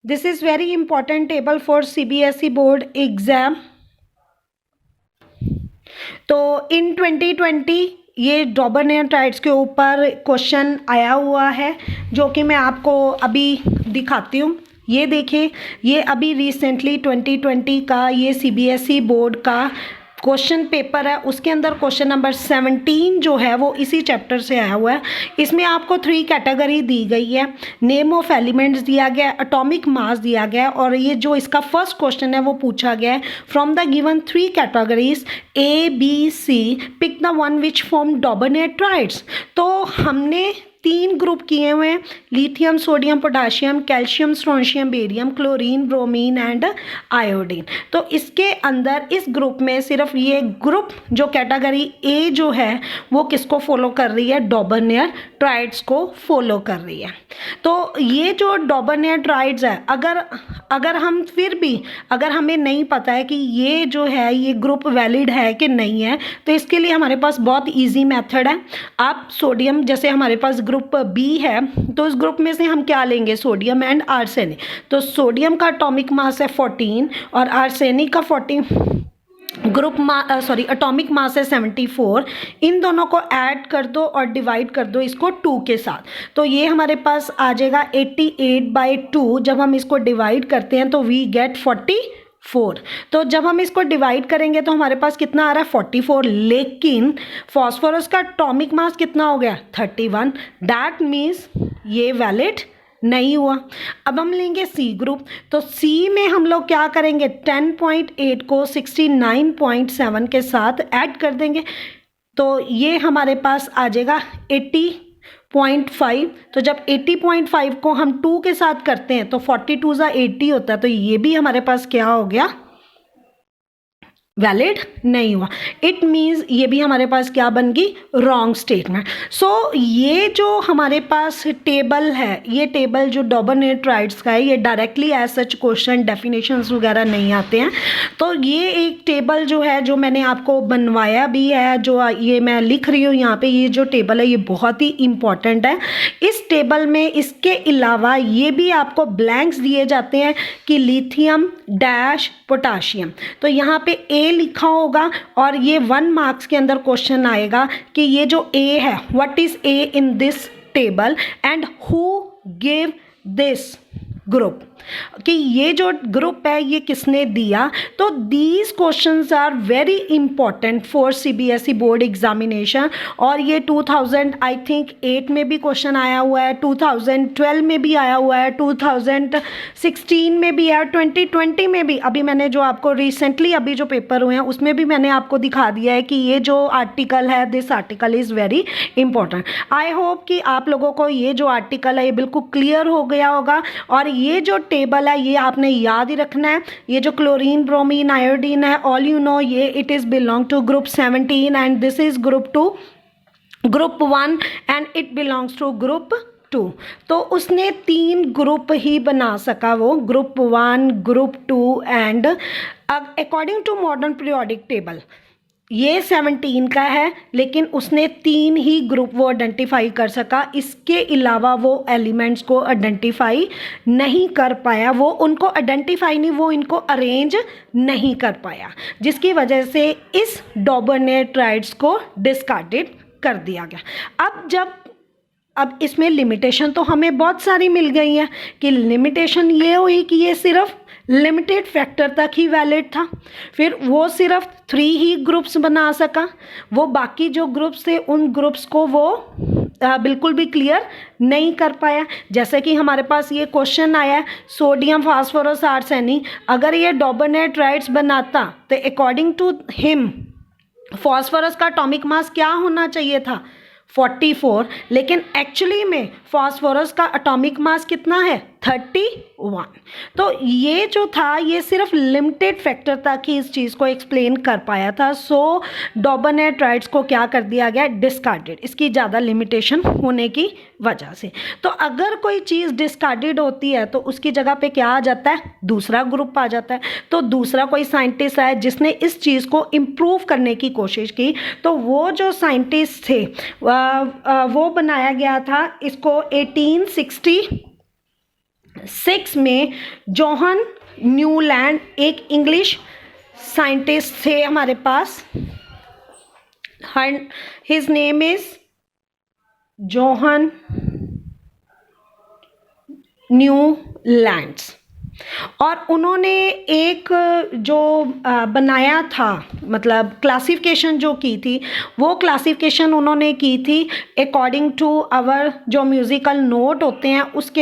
This is very important table for CBSE board exam. तो इन 2020 ये डॉबरनेयर tides के ऊपर क्वेश्चन आया हुआ है, जो कि मैं आपको अभी दिखाती हूँ। ये देखिए, ये अभी रिसेंटली 2020 का ये सीबीएसई बोर्ड का क्वेश्चन पेपर है। उसके अंदर क्वेश्चन नंबर 17 जो है वो इसी चैप्टर से आया हुआ है। इसमें आपको 3 कैटेगरी दी गई है। नेम ऑफ एलिमेंट्स दिया गया है, एटॉमिक मास दिया गया है, और ये जो इसका फर्स्ट क्वेश्चन है वो पूछा गया है from the given 3 categories A, B, C, pick the one which form Dobereiner triads. तो हमने 3 ग्रुप किए हुए हैं, lithium, sodium, potassium, calcium, strontium, barium, chlorine, bromine and iodine. तो इसके अंदर इस ग्रुप में सिर्फ ये ग्रुप जो कैटेगरी ए जो है वो किसको फॉलो कर रही है? डॉबरनेयर ट्राइड्स को फॉलो कर रही है। तो ये जो डॉबरनेयर ट्राइड्स है, अगर हम फिर भी अगर हमें नहीं पता है कि ये जो है ये ग्रुप वैलिड है कि नहीं है, तो इसके लिए हमारे पास बहुत इजी मेथड है। आप सोडियम, जैसे हमारे पास ग्रुप बी है, तो इस ग्रुप में से हम क्या लेंगे? Sodium and arsenic. तो सोडियम का एटॉमिक मास है 14 और आर्सेनिक का 14 एटॉमिक मास है 74। इन दोनों को ऐड कर दो और डिवाइड कर दो इसको 2 के साथ, तो ये हमारे पास आ जाएगा 88/2। जब हम इसको डिवाइड करते हैं तो वी गेट 44। तो जब हम इसको डिवाइड करेंगे तो हमारे पास कितना आ रहा है? 44। लेकिन फॉस्फोरस का एटॉमिक मास कितना हो गया? 31। दैट मीन्स ये वैलिड नहीं हुआ। अब हम लेंगे सी ग्रुप। तो सी में हम लोग क्या करेंगे? 10.8 को 69.7 के साथ ऐड कर देंगे, तो ये हमारे पास आ जाएगा 80.5। तो जब 80.5 को हम 2 के साथ करते हैं तो 42 ज़ा 80 होता है, तो ये भी हमारे पास क्या हो गया? वैलिड नहीं हुआ। इट मीन्स ये भी हमारे पास क्या बन गई? Wrong statement. सो ये जो हमारे पास टेबल है, ये टेबल जो डॉबरनेयर ट्राइड्स का है, ये directly as such question definitions वगैरह नहीं आते हैं। तो ये एक टेबल जो है, जो मैंने आपको बनवाया भी है, जो ये मैं लिख रही हूँ यहाँ पे, ये जो टेबल है ये बहुत ही इंपॉर्टेंट है। इस टेबल में इसके अलावा ये भी आपको ब्लैंक्स दिए जाते हैं कि लिथियम डैश पोटाशियम। तो यहाँ पे ए लिखा होगा और ये 1 मार्क्स के अंदर क्वेश्चन आएगा कि ये जो ए है, what is A in this table and who give this group, कि ये जो ग्रुप है ये किसने दिया। तो these questions are very important for CBSE board examination. और ये 2008 में भी क्वेश्चन आया हुआ है, 2012 में भी आया हुआ है, 2016 में भी है, 2020 में भी। अभी मैंने जो आपको रिसेंटली अभी जो पेपर हुए हैं उसमें भी मैंने आपको दिखा दिया है कि ये जो आर्टिकल है, this article is very important. I hope कि आप लोगों को ये जो आर्टिकल है ये बिल्कुल क्लियर हो गया होगा। और ये जो टेबल है ये आपने याद ही रखना है। ये जो क्लोरीन, ब्रोमीन, आयोडीन है, ऑल यू नो, ये it is belong to group 17 and this is group 2, group 1 and it belongs to group 2। तो उसने 3 ग्रुप ही बना सका, वो group 1, group 2 and according to modern periodic table ये 17 का है, लेकिन उसने 3 ही ग्रुप वो आइडेंटिफाई कर सका। इसके अलावा वो एलिमेंट्स को आइडेंटिफाई नहीं कर पाया, वो उनको आइडेंटिफाई नहीं, वो इनको अरेंज नहीं कर पाया, जिसकी वजह से इस डॉबरनेयर ट्राइड्स को डिस्कार्डेड कर दिया गया। अब इसमें लिमिटेशन तो हमें बहुत सारी मिल गई हैं, कि लिमिटेशन ये हुई कि ये सिर्फ लिमिटेड फैक्टर तक ही वैलिड था, फिर वो सिर्फ 3 ही ग्रुप्स बना सका, वो बाकी जो ग्रुप्स थे उन ग्रुप्स को वो बिल्कुल भी क्लियर नहीं कर पाया। जैसे कि हमारे पास ये क्वेश्चन आया है, सोडियम, फास्फोरस, आर्सेनिक, अगर ये डॉबरनेयर ट्राइड्स बनाता तो अकॉर्डिंग टू हिम फॉस्फोरस का एटॉमिक मास क्या होना चाहिए था? 44। लेकिन एक्चुअली में फॉस्फोरस का एटॉमिक मास कितना है? 31। तो ये जो था ये सिर्फ लिमिटेड फैक्टर तक ही इस चीज़ को एक्सप्लेन कर पाया था। सो डॉबरनेयर ट्राइड्स को क्या कर दिया गया? डिस्कार्डेड, इसकी ज़्यादा लिमिटेशन होने की वजह से। तो अगर कोई चीज़ डिस्कार्डेड होती है तो उसकी जगह पे क्या आ जाता है? दूसरा ग्रुप आ जाता है। तो दूसरा कोई साइंटिस्ट है जिसने इस चीज़ को इम्प्रूव करने की कोशिश की, तो वो जो साइंटिस्ट थे वो बनाया गया था इसको 6 में जोहन न्यूलैंड एक इंग्लिश साइंटिस्ट थे हमारे पास, his name is John Newlands, और उन्होंने एक जो बनाया था, मतलब क्लासिफिकेशन जो की थी, वो क्लासिफिकेशन उन्होंने की थी अकॉर्डिंग टू आवर जो म्यूज़िकल नोट होते हैं उसके